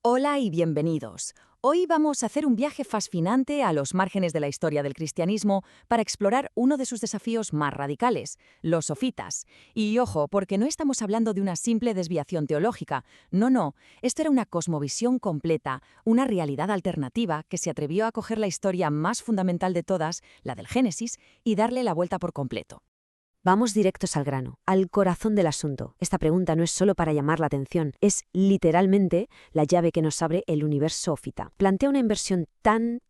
Hola y bienvenidos. Hoy vamos a hacer un viaje fascinante a los márgenes de la historia del cristianismo para explorar uno de sus desafíos más radicales, los sofitas. Y ojo, porque no estamos hablando de una simple desviación teológica. No, esto era una cosmovisión completa, una realidad alternativa que se atrevió a coger la historia más fundamental de todas, la del Génesis, y darle la vuelta por completo. Vamos directos al grano, al corazón del asunto. Esta pregunta no es solo para llamar la atención, es literalmente la llave que nos abre el universo sófita. Plantea una inversión tan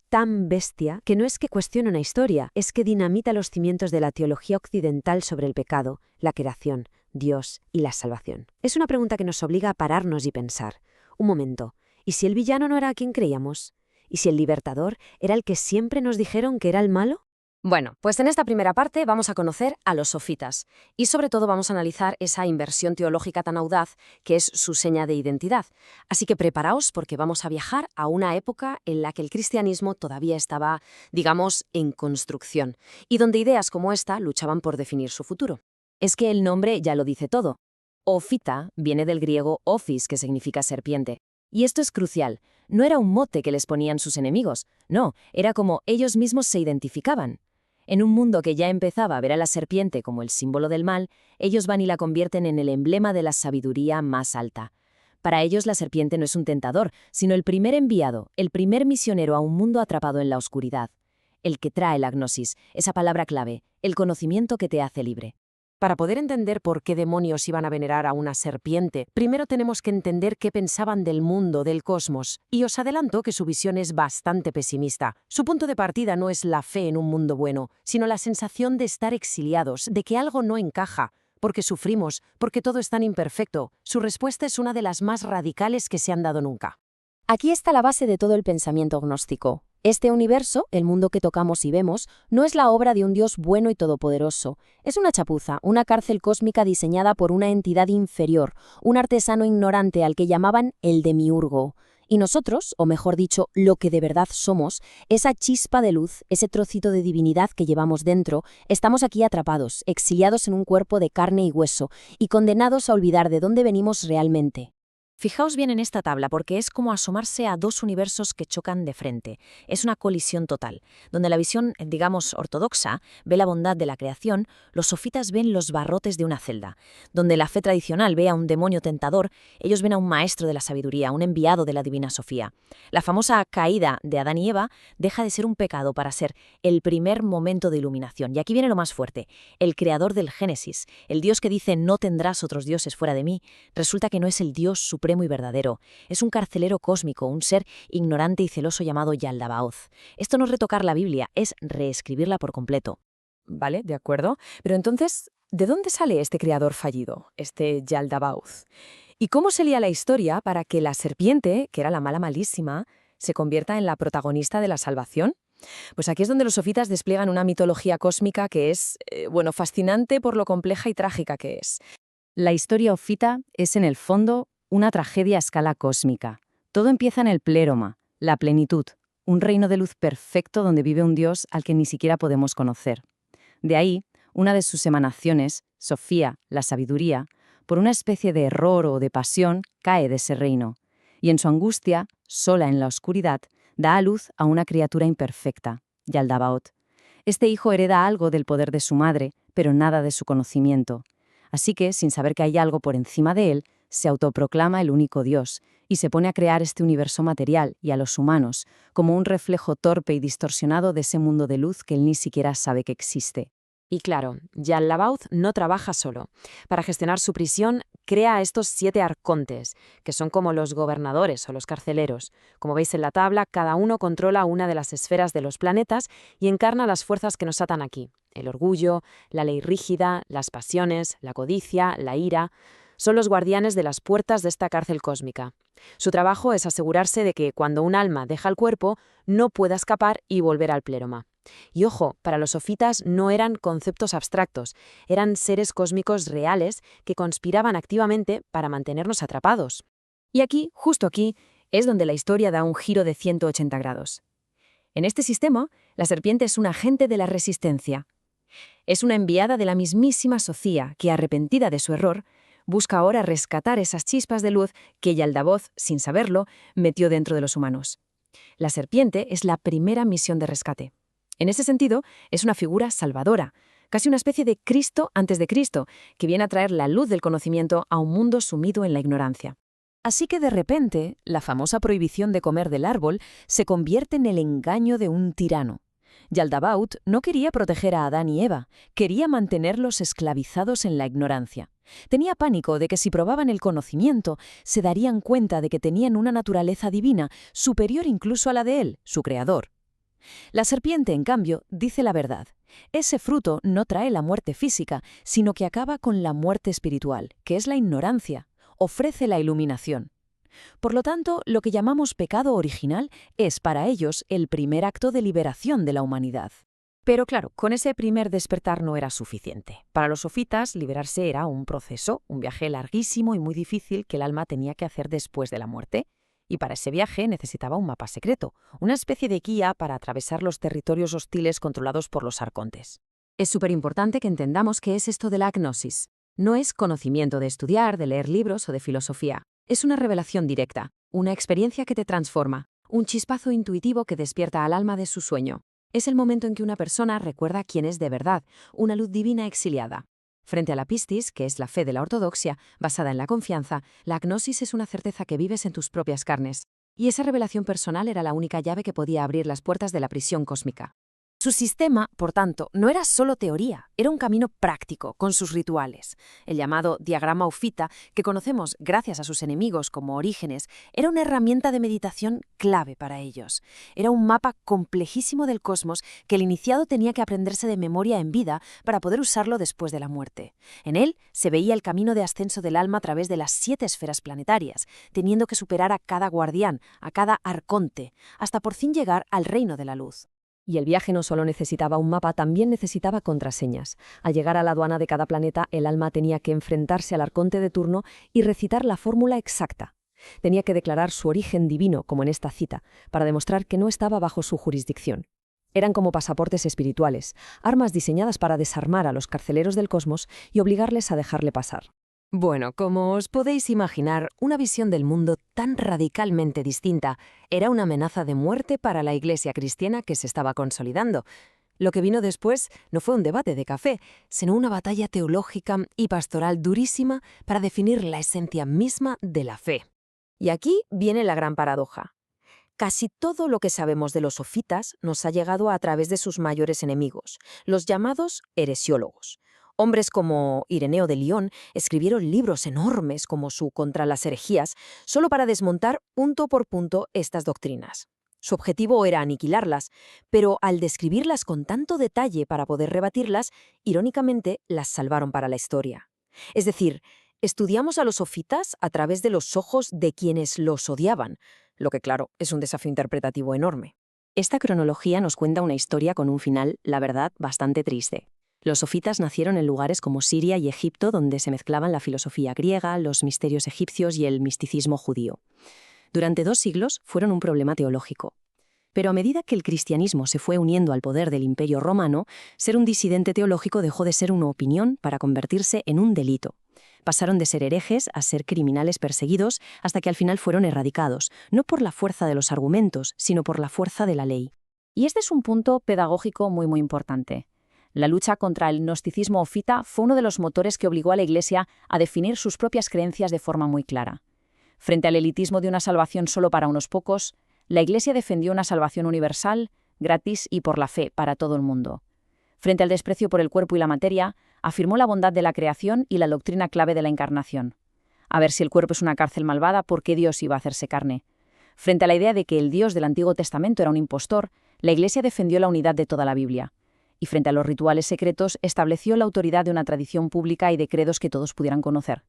bestia que no es que cuestione una historia, es que dinamita los cimientos de la teología occidental sobre el pecado, la creación, Dios y la salvación. Es una pregunta que nos obliga a pararnos y pensar. Un momento, ¿y si el villano no era a quien creíamos? ¿Y si el libertador era el que siempre nos dijeron que era el malo? Bueno, pues en esta primera parte vamos a conocer a los sofitas y sobre todo vamos a analizar esa inversión teológica tan audaz que es su seña de identidad. Así que preparaos porque vamos a viajar a una época en la que el cristianismo todavía estaba, digamos, en construcción y donde ideas como esta luchaban por definir su futuro. Es que el nombre ya lo dice todo. Ofita viene del griego ophis, que significa serpiente. Y esto es crucial. No era un mote que les ponían sus enemigos, no, era como ellos mismos se identificaban. En un mundo que ya empezaba a ver a la serpiente como el símbolo del mal, ellos van y la convierten en el emblema de la sabiduría más alta. Para ellos la serpiente no es un tentador, sino el primer enviado, el primer misionero a un mundo atrapado en la oscuridad. El que trae la gnosis, esa palabra clave, el conocimiento que te hace libre. Para poder entender por qué demonios iban a venerar a una serpiente, primero tenemos que entender qué pensaban del mundo, del cosmos. Y os adelanto que su visión es bastante pesimista. Su punto de partida no es la fe en un mundo bueno, sino la sensación de estar exiliados, de que algo no encaja, porque sufrimos, porque todo es tan imperfecto. Su respuesta es una de las más radicales que se han dado nunca. Aquí está la base de todo el pensamiento gnóstico. Este universo, el mundo que tocamos y vemos, no es la obra de un Dios bueno y todopoderoso. Es una chapuza, una cárcel cósmica diseñada por una entidad inferior, un artesano ignorante al que llamaban el demiurgo. Y nosotros, o mejor dicho, lo que de verdad somos, esa chispa de luz, ese trocito de divinidad que llevamos dentro, estamos aquí atrapados, exiliados en un cuerpo de carne y hueso, y condenados a olvidar de dónde venimos realmente. Fijaos bien en esta tabla porque es como asomarse a dos universos que chocan de frente. Es una colisión total. Donde la visión, digamos, ortodoxa ve la bondad de la creación, los sofitas ven los barrotes de una celda. Donde la fe tradicional ve a un demonio tentador, ellos ven a un maestro de la sabiduría, un enviado de la divina Sofía. La famosa caída de Adán y Eva deja de ser un pecado para ser el primer momento de iluminación. Y aquí viene lo más fuerte. El creador del Génesis, el Dios que dice no tendrás otros dioses fuera de mí, resulta que no es el Dios supremo y verdadero. Es un carcelero cósmico, un ser ignorante y celoso llamado Yaldabaoth. Esto no es retocar la Biblia, es reescribirla por completo. Vale, de acuerdo. Pero entonces, ¿de dónde sale este creador fallido, este Yaldabaoth? ¿Y cómo se lía la historia para que la serpiente, que era la mala malísima, se convierta en la protagonista de la salvación? Pues aquí es donde los sofitas despliegan una mitología cósmica que es, fascinante por lo compleja y trágica que es. La historia ofita es, en el fondo, una tragedia a escala cósmica. Todo empieza en el pléroma, la plenitud, un reino de luz perfecto donde vive un Dios al que ni siquiera podemos conocer. De ahí, una de sus emanaciones, Sofía, la sabiduría, por una especie de error o de pasión, cae de ese reino, y en su angustia, sola en la oscuridad, da a luz a una criatura imperfecta, Yaldabaoth. Este hijo hereda algo del poder de su madre, pero nada de su conocimiento. Así que, sin saber que hay algo por encima de él, se autoproclama el único Dios y se pone a crear este universo material y a los humanos como un reflejo torpe y distorsionado de ese mundo de luz que él ni siquiera sabe que existe. Y claro, Yaldabaoth no trabaja solo. Para gestionar su prisión, crea a estos 7 arcontes, que son como los gobernadores o los carceleros. Como veis en la tabla, cada uno controla una de las esferas de los planetas y encarna las fuerzas que nos atan aquí. El orgullo, la ley rígida, las pasiones, la codicia, la ira. Son los guardianes de las puertas de esta cárcel cósmica. Su trabajo es asegurarse de que cuando un alma deja el cuerpo, no pueda escapar y volver al pléroma. Y ojo, para los sofitas no eran conceptos abstractos, eran seres cósmicos reales que conspiraban activamente para mantenernos atrapados. Y aquí, justo aquí, es donde la historia da un giro de 180 grados. En este sistema, la serpiente es un agente de la resistencia. Es una enviada de la mismísima Sofía que, arrepentida de su error, busca ahora rescatar esas chispas de luz que Yaldabaoth, sin saberlo, metió dentro de los humanos. La serpiente es la primera misión de rescate. En ese sentido, es una figura salvadora, casi una especie de Cristo antes de Cristo, que viene a traer la luz del conocimiento a un mundo sumido en la ignorancia. Así que de repente, la famosa prohibición de comer del árbol se convierte en el engaño de un tirano. Yaldabaoth no quería proteger a Adán y Eva, quería mantenerlos esclavizados en la ignorancia. Tenía pánico de que si probaban el conocimiento, se darían cuenta de que tenían una naturaleza divina, superior incluso a la de él, su creador. La serpiente, en cambio, dice la verdad. Ese fruto no trae la muerte física, sino que acaba con la muerte espiritual, que es la ignorancia. Ofrece la iluminación. Por lo tanto, lo que llamamos pecado original es para ellos el primer acto de liberación de la humanidad. Pero claro, con ese primer despertar no era suficiente. Para los sofitas, liberarse era un proceso, un viaje larguísimo y muy difícil que el alma tenía que hacer después de la muerte. Y para ese viaje necesitaba un mapa secreto, una especie de guía para atravesar los territorios hostiles controlados por los arcontes. Es súper importante que entendamos qué es esto de la gnosis. No es conocimiento de estudiar, de leer libros o de filosofía. Es una revelación directa, una experiencia que te transforma, un chispazo intuitivo que despierta al alma de su sueño. Es el momento en que una persona recuerda quién es de verdad, una luz divina exiliada. Frente a la pistis, que es la fe de la ortodoxia, basada en la confianza, la gnosis es una certeza que vives en tus propias carnes. Y esa revelación personal era la única llave que podía abrir las puertas de la prisión cósmica. Su sistema, por tanto, no era solo teoría, era un camino práctico, con sus rituales. El llamado diagrama Ofita, que conocemos gracias a sus enemigos como Orígenes, era una herramienta de meditación clave para ellos. Era un mapa complejísimo del cosmos que el iniciado tenía que aprenderse de memoria en vida para poder usarlo después de la muerte. En él se veía el camino de ascenso del alma a través de las 7 esferas planetarias, teniendo que superar a cada guardián, a cada arconte, hasta por fin llegar al reino de la luz. Y el viaje no solo necesitaba un mapa, también necesitaba contraseñas. Al llegar a la aduana de cada planeta, el alma tenía que enfrentarse al arconte de turno y recitar la fórmula exacta. Tenía que declarar su origen divino, como en esta cita, para demostrar que no estaba bajo su jurisdicción. Eran como pasaportes espirituales, armas diseñadas para desarmar a los carceleros del cosmos y obligarles a dejarle pasar. Bueno, como os podéis imaginar, una visión del mundo tan radicalmente distinta era una amenaza de muerte para la Iglesia cristiana que se estaba consolidando. Lo que vino después no fue un debate de café, sino una batalla teológica y pastoral durísima para definir la esencia misma de la fe. Y aquí viene la gran paradoja. Casi todo lo que sabemos de los sofitas nos ha llegado a través de sus mayores enemigos, los llamados heresiólogos. Hombres como Ireneo de León escribieron libros enormes como su Contra las herejías, solo para desmontar punto por punto estas doctrinas. Su objetivo era aniquilarlas, pero al describirlas con tanto detalle para poder rebatirlas, irónicamente las salvaron para la historia. Es decir, estudiamos a los sofitas a través de los ojos de quienes los odiaban, lo que claro, es un desafío interpretativo enorme. Esta cronología nos cuenta una historia con un final, la verdad, bastante triste. Los sofitas nacieron en lugares como Siria y Egipto, donde se mezclaban la filosofía griega, los misterios egipcios y el misticismo judío. Durante 2 siglos fueron un problema teológico. Pero a medida que el cristianismo se fue uniendo al poder del Imperio Romano, ser un disidente teológico dejó de ser una opinión para convertirse en un delito. Pasaron de ser herejes a ser criminales perseguidos hasta que al final fueron erradicados, no por la fuerza de los argumentos, sino por la fuerza de la ley. Y este es un punto pedagógico muy importante. La lucha contra el gnosticismo ofita fue uno de los motores que obligó a la Iglesia a definir sus propias creencias de forma muy clara. Frente al elitismo de una salvación solo para unos pocos, la Iglesia defendió una salvación universal, gratis y por la fe para todo el mundo. Frente al desprecio por el cuerpo y la materia, afirmó la bondad de la creación y la doctrina clave de la encarnación. A ver, si el cuerpo es una cárcel malvada, ¿por qué Dios iba a hacerse carne? Frente a la idea de que el Dios del Antiguo Testamento era un impostor, la Iglesia defendió la unidad de toda la Biblia. Y frente a los rituales secretos, estableció la autoridad de una tradición pública y de credos que todos pudieran conocer.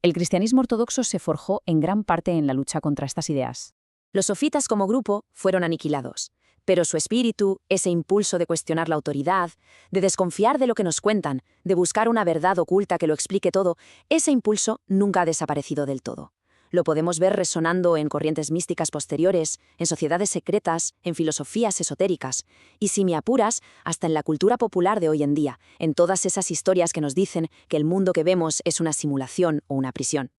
El cristianismo ortodoxo se forjó en gran parte en la lucha contra estas ideas. Los sofitas como grupo fueron aniquilados, pero su espíritu, ese impulso de cuestionar la autoridad, de desconfiar de lo que nos cuentan, de buscar una verdad oculta que lo explique todo, ese impulso nunca ha desaparecido del todo. Lo podemos ver resonando en corrientes místicas posteriores, en sociedades secretas, en filosofías esotéricas, y si me apuras, hasta en la cultura popular de hoy en día, en todas esas historias que nos dicen que el mundo que vemos es una simulación o una prisión.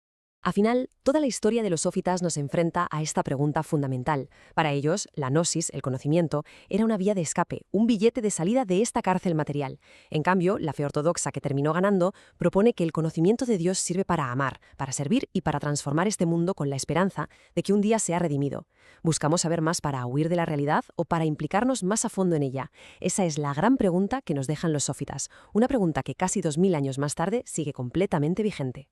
Al final, toda la historia de los sófitas nos enfrenta a esta pregunta fundamental. Para ellos, la gnosis, el conocimiento, era una vía de escape, un billete de salida de esta cárcel material. En cambio, la fe ortodoxa, que terminó ganando, propone que el conocimiento de Dios sirve para amar, para servir y para transformar este mundo con la esperanza de que un día sea redimido. ¿Buscamos saber más para huir de la realidad o para implicarnos más a fondo en ella? Esa es la gran pregunta que nos dejan los sófitas, una pregunta que casi 2000 años más tarde sigue completamente vigente.